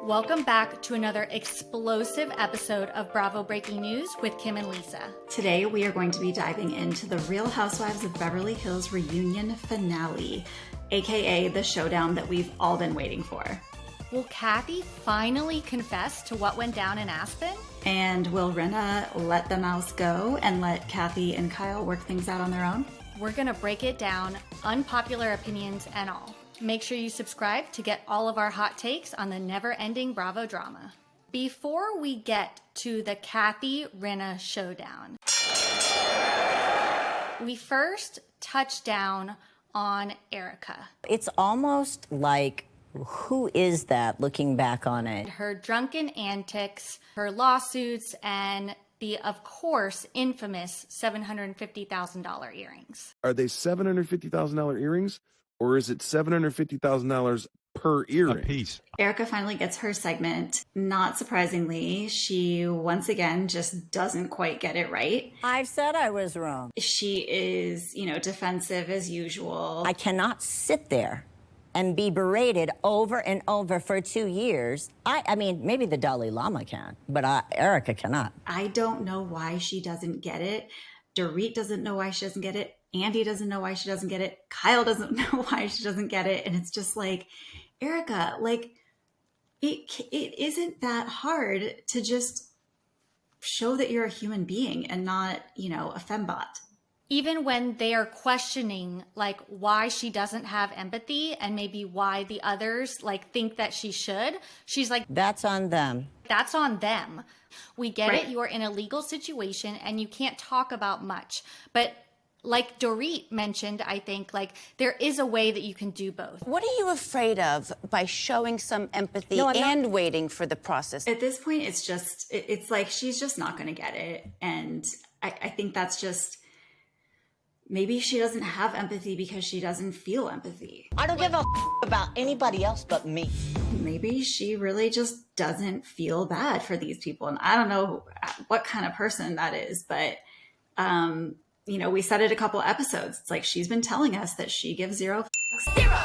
Welcome back to another explosive episode of Bravo Breaking News with Kim and Lisa. Today we are going to be diving into the Real Housewives of Beverly Hills reunion finale, aka the showdown that we've all been waiting for. Will Kathy finally confess to what went down in Aspen? And will Rinna let the mouse go and let Kathy and Kyle work things out on their own? We're going to break it down, unpopular opinions and all. Make sure you subscribe to get all of our hot takes on the never-ending Bravo drama. Before we get to the Kathy-Rinna showdown, we first touch down on Erika. It's almost like, who is that looking back on it? Her drunken antics, her lawsuits, and the, of course, infamous $750,000 earrings. Are they $750,000 earrings? Or is it $750,000 per earring? A piece. Erika finally gets her segment. Not surprisingly, she once again just doesn't quite get it right. I said I was wrong. She is, defensive as usual. I cannot sit there and be berated over and over for 2 years. I mean, maybe the Dalai Lama can, but Erika cannot. I don't know why she doesn't get it. Dorit doesn't know why she doesn't get it. Andy doesn't know why she doesn't get it. Kyle doesn't know why she doesn't get it. And it's just like, Erika, it isn't that hard to just show that you're a human being and not, a fembot. Even when they are questioning, why she doesn't have empathy and maybe why the others, think that she should, she's like, that's on them. That's on them. We get Right. it. You're in a legal situation and you can't talk about much. But like Dorit mentioned, I think, there is a way that you can do both. What are you afraid of by showing some empathy and waiting for the process? At this point, it's like she's just not going to get it. And I think that's just, maybe she doesn't have empathy because she doesn't feel empathy. I don't give a about anybody else but me. Maybe she really just doesn't feel bad for these people. And I don't know what kind of person that is, but, we said it a couple episodes. It's like she's been telling us that she gives zero fucks. Zero.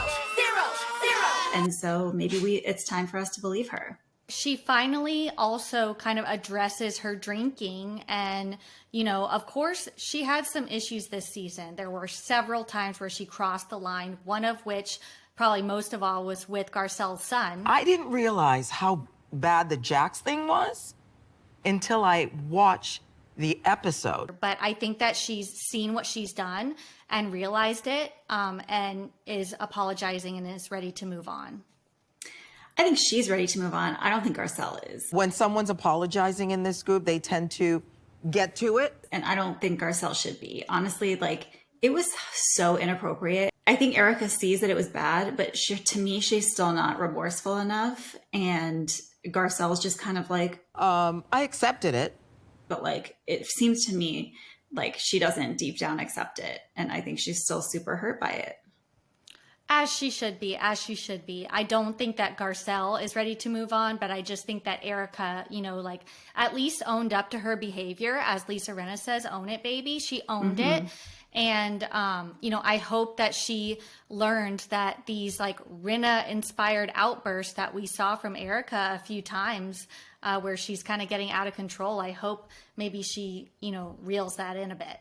And so maybe it's time for us to believe her. She finally also kind of addresses her drinking. And, of course, she had some issues this season. There were several times where she crossed the line, one of which probably most of all was with Garcelle's son. I didn't realize how bad the Jax thing was until I watched the episode. But I think that she's seen what she's done and realized it and is apologizing and is ready to move on. I think she's ready to move on. I don't think Garcelle is. When someone's apologizing in this group, they tend to get to it. And I don't think Garcelle should be. Honestly, it was so inappropriate. I think Erika sees that it was bad, but to me, she's still not remorseful enough. And Garcelle's just kind of I accepted it. But it seems to me like she doesn't deep down accept it. And I think she's still super hurt by it. As she should be, I don't think that Garcelle is ready to move on, but I just think that Erika, at least owned up to her behavior. As Lisa Rinna says, own it, baby. She owned it. And, I hope that she learned that these Rinna-inspired outbursts that we saw from Erika a few times where she's kind of getting out of control, I hope maybe she, reels that in a bit.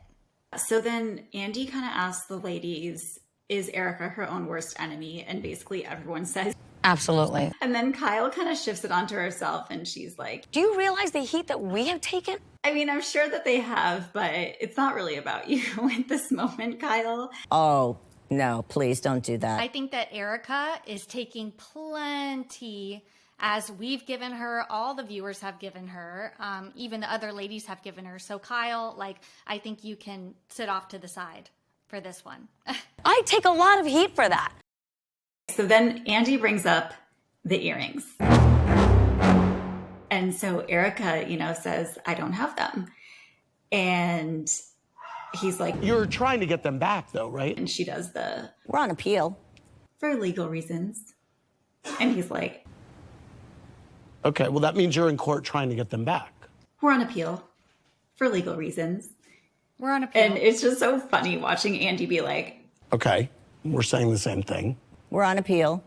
So then Andy kind of asks the ladies, is Erika her own worst enemy? And basically everyone says, Absolutely. and then Kyle kind of shifts it onto herself and she's like, Do you realize the heat that we have taken? I mean, I'm sure that they have, but it's not really about you at this moment, Kyle. Oh, no, please don't do that. I think that Erika is taking plenty, as we've given her, all the viewers have given her, even the other ladies have given her. So Kyle, I think you can sit off to the side for this one. I take a lot of heat for that. So then Andy brings up the earrings. And so Erika, says, I don't have them. And he's like, You're trying to get them back, though, right? and she does We're on appeal. for legal reasons. And he's like, Okay, well, that means you're in court trying to get them back. we're on appeal for legal reasons. We're on appeal. And it's just so funny watching Andy be like, Okay, we're saying the same thing. We're on appeal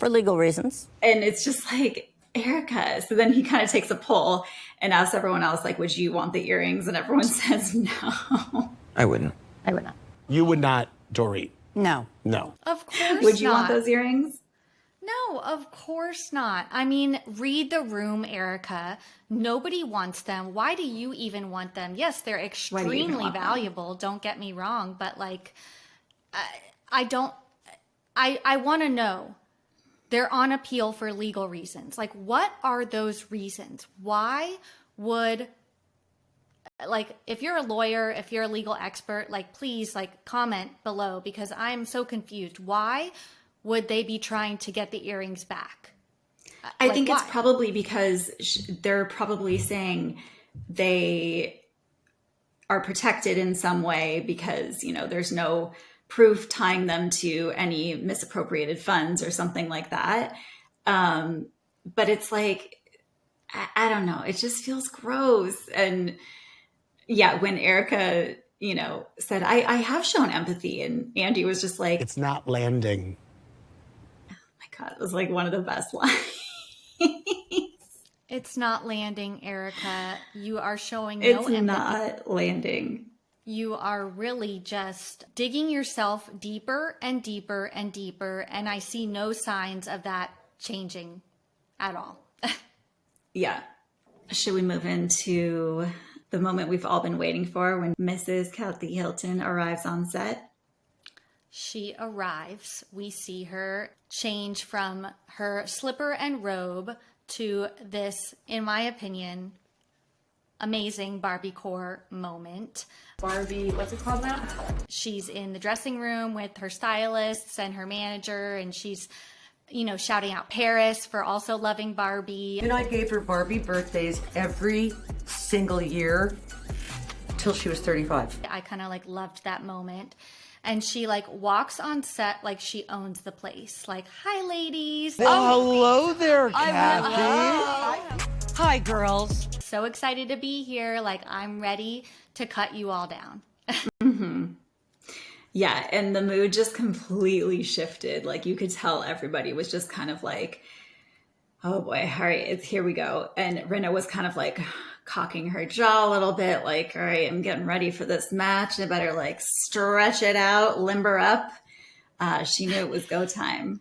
for legal reasons. And it's just like, Erika. So then he kind of takes a poll and asks everyone else, like, would you want the earrings? And everyone says no. I wouldn't. I would not. You would not, Dorit. No. No. Of course Would you not. want those earrings? No, of course not. I mean, read the room, Erika. Nobody wants them. Why do you even want them? Yes, they're Why do you even extremely want them? valuable. Don't get me wrong, but like, I don't. I want to know. They're on appeal for legal reasons. Like, what are those reasons? Why would, like, if you're a lawyer, if you're a legal expert, like, please, like, comment below, because I'm so confused. Why would they be trying to get the earrings back? I Like, think it's why? probably because they're probably saying they are protected in some way because, you know, there's no proof tying them to any misappropriated funds or something like that. But it's like, I don't know. It just feels gross. And yeah, when Erika, you know, said, I have shown empathy, and Andy was just like, It's not landing. oh my God, it was like one of the best lines. It's not landing, Erika. You are showing no It's empathy. not landing. You are really just digging yourself deeper and deeper and deeper, and I see no signs of that changing at all. Yeah. Should we move into the moment we've all been waiting for when Mrs. Kathy Hilton arrives on set? She arrives. We see her change from her slipper and robe to this, in my opinion, amazing Barbie-core moment. Barbie, what's it called now? She's in the dressing room with her stylists and her manager, and she's, you know, shouting out Paris for also loving Barbie. And I gave her Barbie birthdays every single year till she was 35. I kind of like loved that moment. And she like walks on set like she owns the place. Like, hi, ladies. Well, hello there, Kathy. Hi, girls. So excited to be here. Like, I'm ready to cut you all down. Yeah, and the mood just completely shifted. Like, you could tell everybody was just kind of like, oh boy, all right, here we go. And Rinna was kind of like cocking her jaw a little bit, like, all right, I'm getting ready for this match. I better like stretch it out, limber up. She knew it was go time.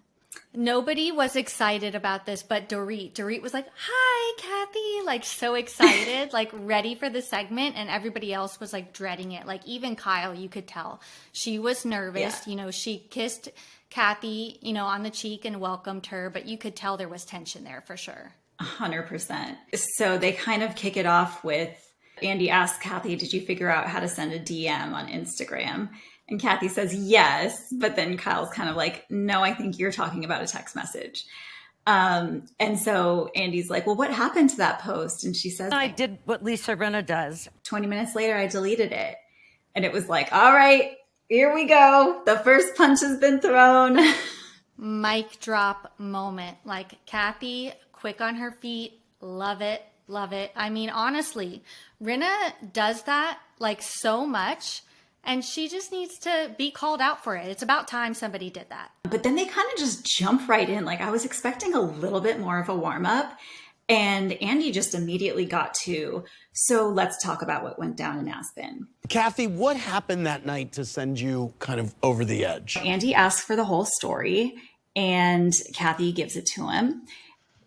Nobody was excited about this, but Dorit. Dorit was like, hi, Kathy. Like, so excited, like ready for the segment. And everybody else was like dreading it. Like, even Kyle, you could tell she was nervous. Yeah. You know, she kissed Kathy, you know, on the cheek and welcomed her, but you could tell there was tension there for sure. 100%. So they kind of kick it off with Andy asks Kathy, did you figure out how to send a DM on Instagram? And Kathy says, yes. But then Kyle's kind of like, no, I think you're talking about a text message. And so Andy's like, well, what happened to that post? And she says, I did what Lisa Rinna does. 20 minutes later, I deleted it. And it was like, all right, here we go. The first punch has been thrown. Mic drop moment. Like, Kathy, quick on her feet. Love it. Love it. I mean, honestly, Rinna does that like so much, and she just needs to be called out for it. It's about time somebody did that. But then they kind of just jump right in. Like, I was expecting a little bit more of a warm up, and Andy just immediately got to, so let's talk about what went down in Aspen. Kathy, what happened that night to send you kind of over the edge? Andy asks for the whole story, and Kathy gives it to him.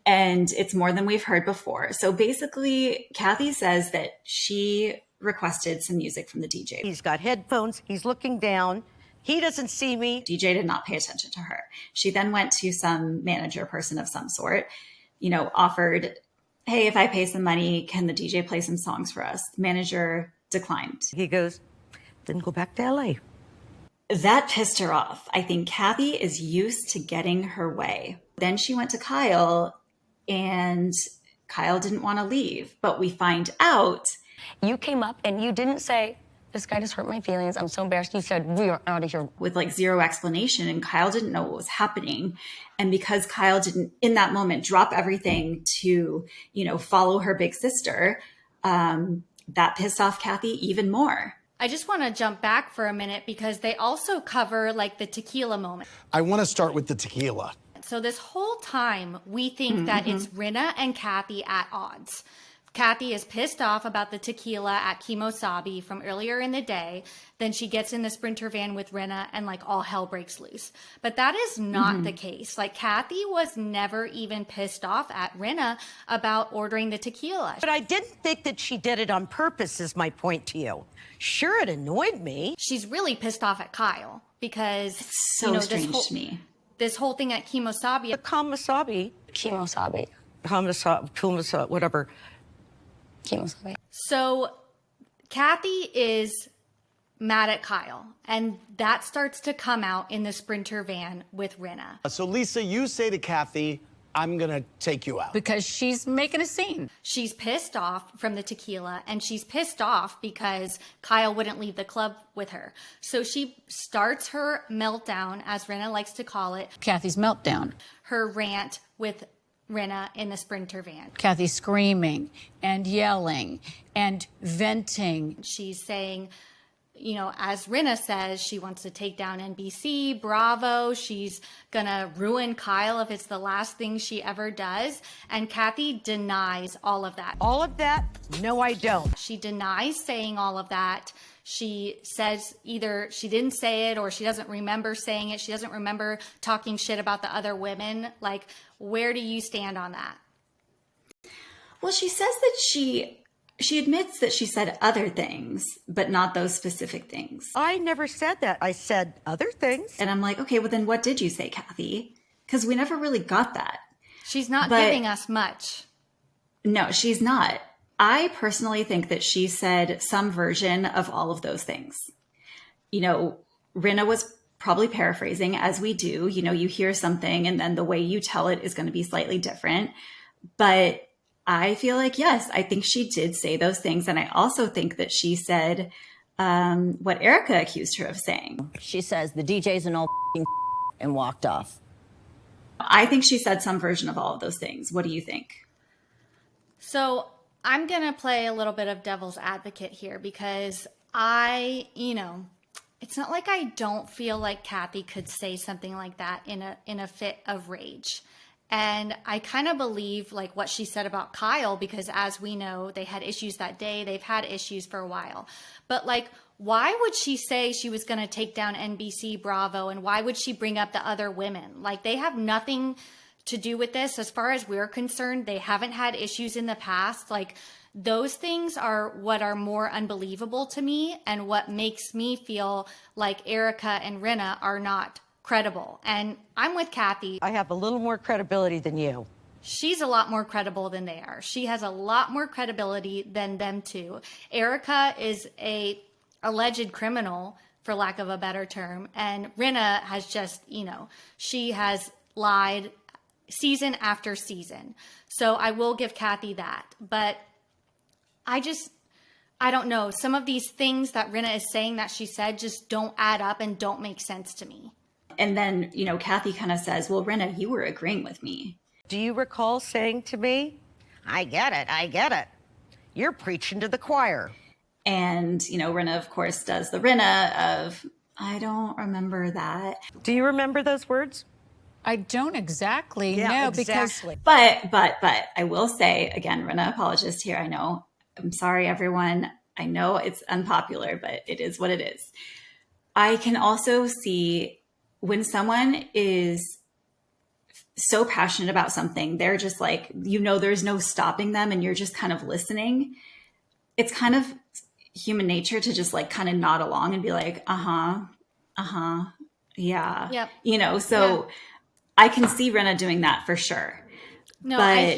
And it's more than we've heard before. So basically, Kathy says that she requested some music from the DJ. He's got headphones. He's looking down. He doesn't see me. DJ did not pay attention to her. She then went to some manager person of some sort, you know, offered, hey, if I pay some money, can the DJ play some songs for us? Manager declined. He goes, then go back to LA. That pissed her off. I think Kathy is used to getting her way. Then she went to Kyle, and Kyle didn't want to leave. But we find out. You came up and you didn't say, this guy just hurt my feelings. I'm so embarrassed. You said, we are out of here. With like zero explanation, and Kyle didn't know what was happening. And because Kyle didn't, in that moment, drop everything to, you know, follow her big sister, that pissed off Kathy even more. I just want to jump back for a minute because they also cover like the tequila moment. I want to start with the tequila. different. So this whole time we think that it's Rinna and Kathy at odds. Kathy is pissed off about the tequila at Kimosabi from earlier in the day. Then she gets in the Sprinter van with Rinna and like all hell breaks loose. But that is not the case. Like Kathy was never even pissed off at Rinna about ordering the tequila. But I didn't think that she did it on purpose, is my point to you. Sure, it annoyed me. She's really pissed off at Kyle because It's so strange to me. This whole thing at Kimosabi. Kimosabi, Kumasabi, whatever. Kimosabi. So Kathy is mad at Kyle, and that starts to come out in the Sprinter van with Rinna. So, Lisa, you say to Kathy, I'm going to take you out. Because she's making a scene. She's pissed off from the tequila, and she's pissed off because Kyle wouldn't leave the club with her. So she starts her meltdown, as Rinna likes to call it. Kathy's meltdown. Her rant with Rinna in the Sprinter van. Kathy screaming and yelling and venting. She's saying, you know, as Rinna says, she wants to take down NBC, Bravo. She's going to ruin Kyle if it's the last thing she ever does. And Kathy denies all of that. All of that? No, I don't. She denies saying all of that. She says either she didn't say it or she doesn't remember saying it. She doesn't remember talking shit about the other women. Like, where do you stand on that? Well, she says that she admits that she said other things, but not those specific things. I never said that. I said other things. And I'm like, okay, well then what did you say, Kathy? Because we never really got that. She's not giving us much. No, she's not. I personally think that she said some version of all of those things. You know, Rinna was probably paraphrasing, as we do. You know, you hear something and then the way you tell it is going to be slightly different. But I feel like, yes, I think she did say those things. And I also think that she said what Erika accused her of saying. She says the DJ's an old and walked off. I think she said some version of all of those things. What do you think? So I'm going to play a little bit of devil's advocate here because it's not like I don't feel like Kathy could say something like that in a fit of rage. And I kind of believe like what she said about Kyle, because as we know, they had issues that day. They've had issues for a while. But like, why would she say she was going to take down NBC, Bravo? And why would she bring up the other women? Like, they have nothing to do with this. As far as we're concerned, they haven't had issues in the past. Like, those things are what are more unbelievable to me and what makes me feel like Erika and Rinna are not credible. And I'm with Kathy. I have a little more credibility than you. She's a lot more credible than they are. She has a lot more credibility than them two. Erika is a alleged criminal, for lack of a better term. And Rinna has just, she has lied season after season. So I will give Kathy that. But I don't know. Some of these things that Rinna is saying that she said just don't add up and don't make sense to me. And then, Kathy kind of says, well, Rinna, you were agreeing with me. Do you recall saying to me, I get it. You're preaching to the choir. And, Rinna, of course, does the Rinna of, I don't remember that. Do you remember those words? I don't exactly know exactly. But I will say, again, Rinna apologist here. I know. I'm sorry, everyone. I know it's unpopular, but it is what it is. I can also see when someone is so passionate about something, they're just like, there's no stopping them and you're just kind of listening. It's kind of human nature to just like kind of nod along and be like, yeah. Yep. So I can see Rinna doing that for sure. No, but I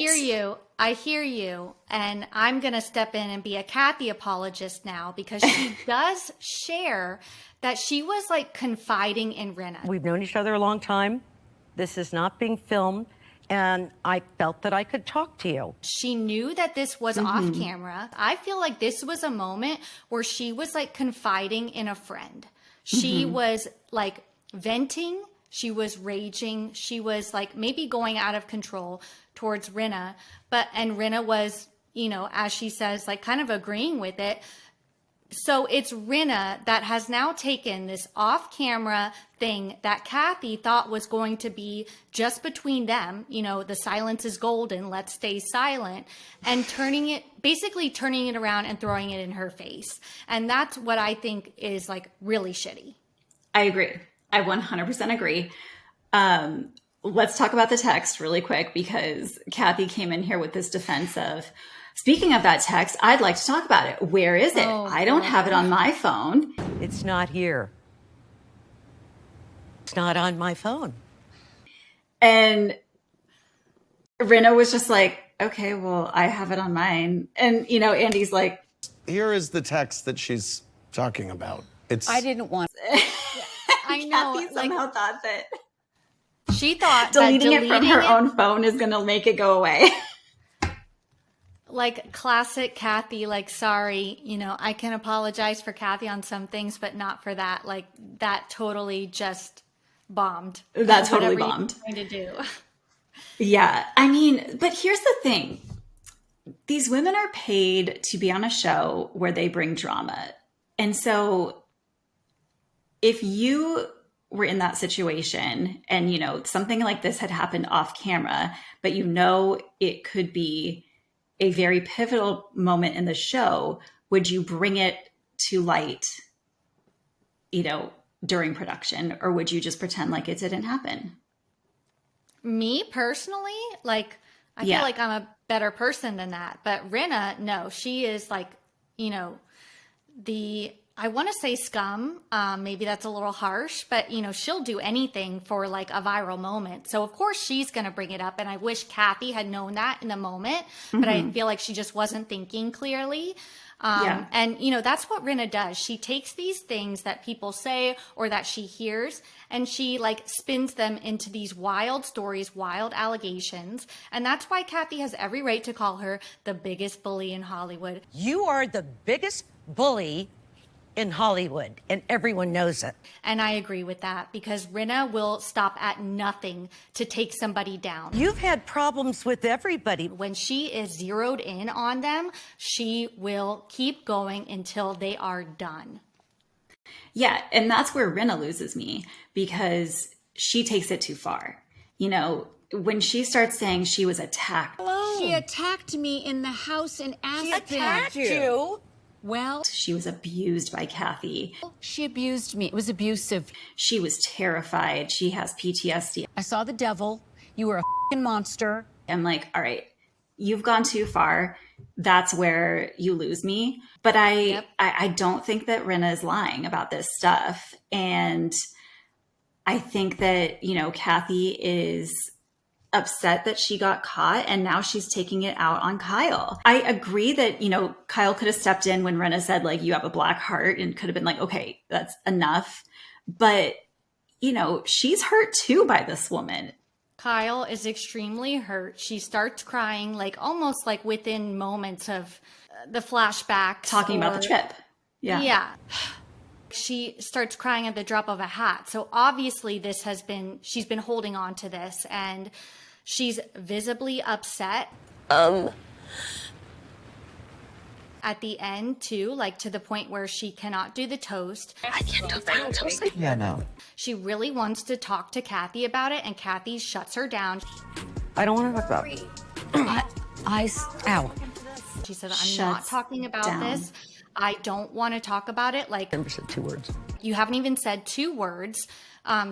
hear you. And I'm going to step in and be a Kathy apologist now because she does share that she was like confiding in Rinna. We've known each other a long time. This is not being filmed. And I felt that I could talk to you. She knew that this was off camera. I feel like this was a moment where she was like confiding in a friend. She was like venting. She was raging. She was like maybe going out of control towards Rinna. And Rinna was, as she says, like kind of agreeing with it. So it's Rinna that has now taken this off-camera thing that Kathy thought was going to be just between them, you know, the silence is golden, let's stay silent, and basically turning it around and throwing it in her face. And that's what I think is like really shitty. I agree. I 100% agree. Let's talk about the text really quick, because Kathy came in here with this defense of, speaking of that text, I'd like to talk about it. Where is it? I don't have it on my phone. It's not here. It's not on my phone. And Rinna was just like, okay, well, I have it on mine. And, you know, Andy's like, Here is the text that she's talking about. I didn't want. I know. Kathy somehow thought that She thought deleting that it from her own phone is going to make it go away. Like classic Kathy, like, sorry, you know, I can apologize for Kathy on some things, but not for that. Like, that totally just bombed. That totally Whatever bombed. you're trying to do. Yeah. I mean, but here's the thing. These women are paid to be on a show where they bring drama. And so if you were in that situation and, you know, something like this had happened off camera, but you know it could be a very pivotal moment in the show, would you bring it to light, you know, during production, or would you just pretend like it didn't happen? Me personally, like, I feel like I'm a better person than that. But Rinna, no, she is like, you know, I want to say scum. Maybe that's a little harsh, but you know, she'll do anything for like a viral moment. So of course she's going to bring it up. And I wish Kathy had known that in the moment, but I feel like she just wasn't thinking clearly. And you know, that's what Rinna does. She takes these things that people say or that she hears, and she like spins them into these wild stories, wild allegations. And that's why Kathy has every right to call her the biggest bully in Hollywood. You are the biggest bully in Hollywood, and everyone knows it. And I agree with that, because Rinna will stop at nothing to take somebody down. You've had problems with everybody. When she is zeroed in on them, she will keep going until they are done. Yeah, and that's where Rinna loses me, because she takes it too far. You know, when she starts saying she was attacked. She attacked me in the house in Aspen. She attacked you? Well, She was abused by Kathy. she abused me. It was abusive. She was terrified. She has PTSD. I saw the devil. You were a f***ing monster. I'm like, all right, you've gone too far. That's where you lose me. But I don't think that Rinna is lying about this stuff. And I think that, you know, Kathy is upset that she got caught, and now she's taking it out on Kyle. I agree that, you know, Kyle could have stepped in when Rinna said, like, you have a black heart, and could have been like, okay, that's enough. But, you know, she's hurt too by this woman. Kyle is extremely hurt. She starts crying, like almost like within moments of the flashbacks. Talking about the trip. Yeah. Yeah. She starts crying at the drop of a hat. So obviously she's been holding on to this, and she's visibly upset. At the end too, like to the point where she cannot do the toast. I can't do that toast. Yeah, no. She really wants to talk to Kathy about it, and Kathy shuts her down. I don't want to talk about it. Ow. She said, I'm not talking about this. I don't want to talk about it. Like, Never said 2 words. you haven't even said 2 words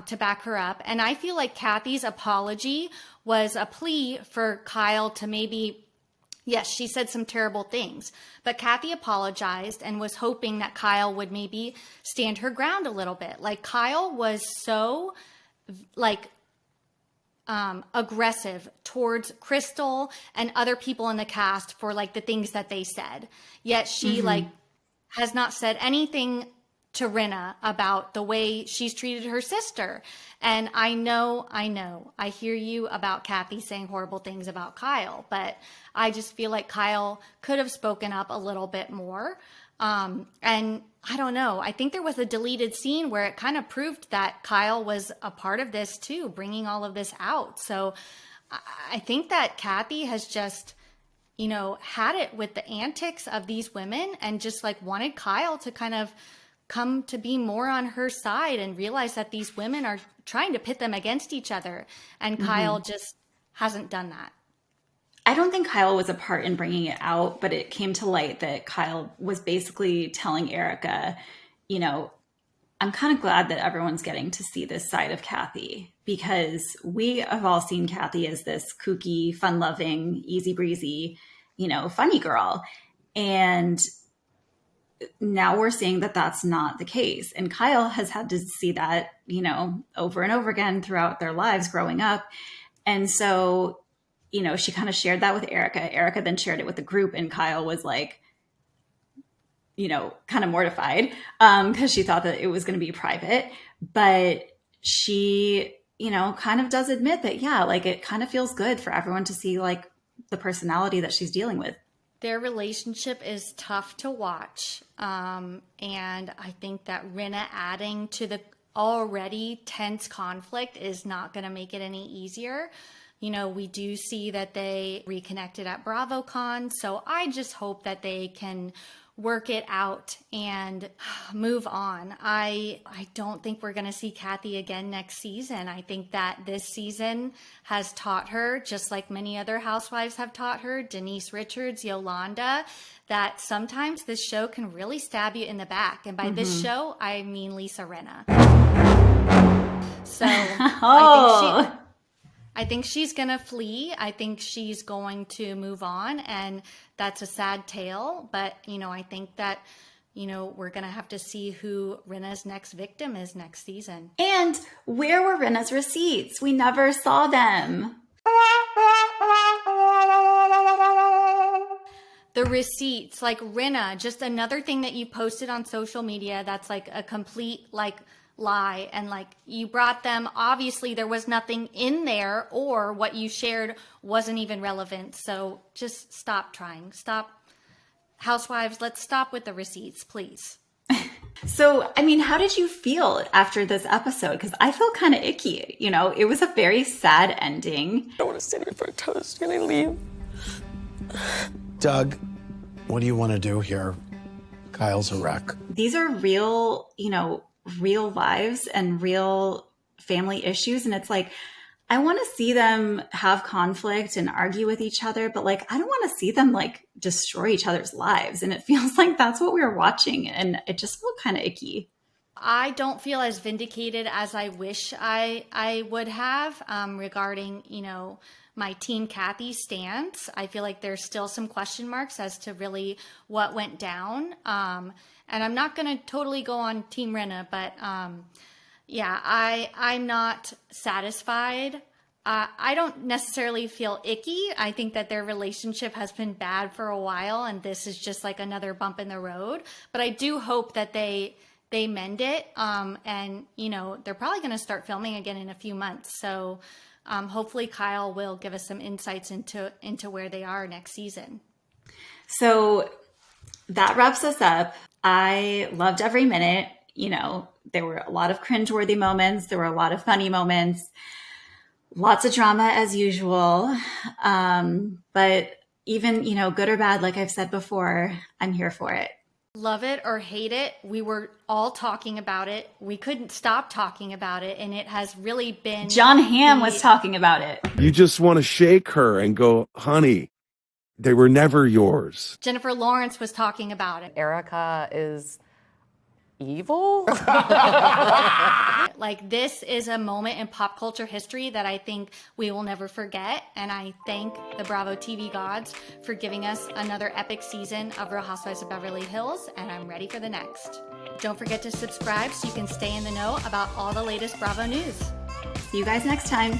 to back her up. And I feel like Kathy's apology was a plea for Kyle to maybe, yes, she said some terrible things, but Kathy apologized and was hoping that Kyle would maybe stand her ground a little bit. Like, Kyle was so like aggressive towards Crystal and other people in the cast for like the things that they said. Yet she like has not said anything to Rinna about the way she's treated her sister. And I know, I hear you about Kathy saying horrible things about Kyle, but I just feel like Kyle could have spoken up a little bit more. And I don't know. I think there was a deleted scene where it kind of proved that Kyle was a part of this too, bringing all of this out. So I think that Kathy has just you know, had it with the antics of these women and just like wanted Kyle to kind of come to be more on her side and realize that these women are trying to pit them against each other. And Kyle just hasn't done that. I don't think Kyle was a part in bringing it out, but it came to light that Kyle was basically telling Erika, you know, I'm kind of glad that everyone's getting to see this side of Kathy, because we have all seen Kathy as this kooky, fun-loving, easy breezy, you know, funny girl. And now we're seeing that that's not the case. And Kyle has had to see that, you know, over and over again throughout their lives growing up. And so, you know, she kind of shared that with Erika. Erika then shared it with the group, and Kyle was like, you know, kind of mortified because she thought that it was going to be private. But she, you know, kind of does admit that, yeah, like it kind of feels good for everyone to see like the personality that she's dealing with. Their relationship is tough to watch. And I think that Rinna adding to the already tense conflict is not going to make it any easier. You know, we do see that they reconnected at BravoCon. So I just hope that they can work it out and move on. I don't think we're going to see Kathy again next season. I think that this season has taught her, just like many other housewives have taught her, Denise Richards, Yolanda, that sometimes this show can really stab you in the back. And by this show, I mean Lisa Rinna. So I think she's going to flee. I think she's going to move on, and that's a sad tale. But, you know, I think that, you know, we're going to have to see who Rinna's next victim is next season. And where were Rinna's receipts? We never saw them. The receipts, like Rinna, just another thing that you posted on social media that's like a complete, like, lie, and like you brought them, obviously there was nothing in there, or what you shared wasn't even relevant. So just stop trying. Stop. Housewives, let's stop with the receipts, please. So, I mean, how did you feel after this episode? Because I felt kind of icky. You know, it was a very sad ending. I want to sit here for a toast. Can I leave? Doug, what do you want to do here? Kyle's a wreck. These are real, you know, real lives and real family issues. And it's like, I want to see them have conflict and argue with each other, but like, I don't want to see them like destroy each other's lives. And it feels like that's what we were watching. And it just felt kind of icky. I don't feel as vindicated as I wish I would have regarding, you know, my Team Kathy stance. I feel like there's still some question marks as to really what went down. And I'm not going to totally go on Team Rinna, but yeah, I'm not satisfied. I don't necessarily feel icky. I think that their relationship has been bad for a while, and this is just like another bump in the road. But I do hope that they mend it. And, you know, they're probably going to start filming again in a few months. So hopefully Kyle will give us some insights into where they are next season. So that wraps us up. I loved every minute. You know, there were a lot of cringeworthy moments. There were a lot of funny moments. Lots of drama as usual. But even, you know, good or bad, like I've said before, I'm here for it. Love it or hate it, we were all talking about it. We couldn't stop talking about it, and it has really been... John Hamm was talking about it. You just want to shake her and go, honey, they were never yours. Jennifer Lawrence was talking about it. Erika is evil? Like, this is a moment in pop culture history that I think we will never forget. And I thank the Bravo TV gods for giving us another epic season of Real Housewives of Beverly Hills. And I'm ready for the next. Don't forget to subscribe so you can stay in the know about all the latest Bravo news. See you guys next time.